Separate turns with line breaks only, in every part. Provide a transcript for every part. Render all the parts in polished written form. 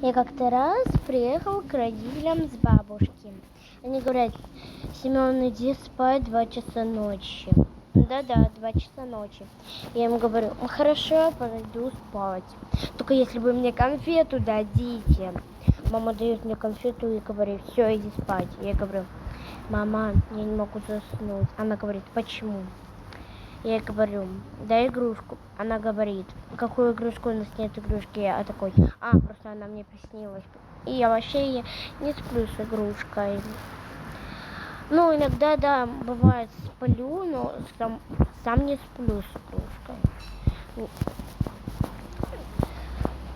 Я как-то раз приехал к родителям с бабушки. Они говорят: Семен, иди спать 2 часа ночи. Да-да, 2 часа ночи. Я им говорю: хорошо, подойду спать. Только если вы мне конфету дадите. Мама дает мне конфету и говорит: все, иди спать. Я говорю: мама, я не могу заснуть. Она говорит: почему? Я говорю: дай игрушку. Она говорит: какую игрушку, у нас нет игрушки. Я такой: просто она мне приснилась. И я вообще не сплю с игрушкой. Ну, иногда, да, бывает сплю, но сам не сплю с игрушкой.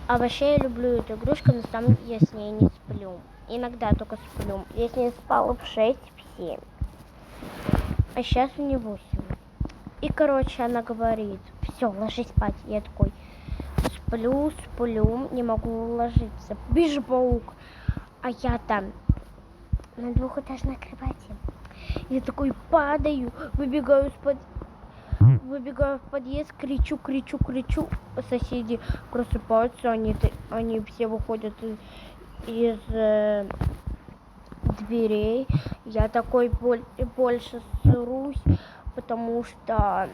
А вообще я люблю эту игрушку, но сам я с ней не сплю. Иногда только сплю. Я с ней спала в 6, в 7. А сейчас у нее 8. И, короче, она говорит: все, ложись спать. Я такой: сплю, не могу уложиться. Бежи, паук. А я там на 2-этажной кровати. Я такой падаю, выбегаю в подъезд, кричу. Соседи просыпаются, они все выходят из дверей. Я такой больше срусь, потому что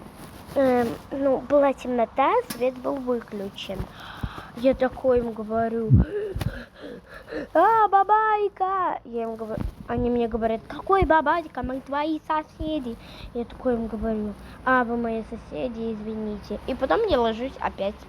была темнота, свет был выключен. Я такой им говорю: бабайка! Они мне говорят: какой бабайка, мы твои соседи. Я такой им говорю: вы мои соседи, извините. И потом я ложусь опять спать.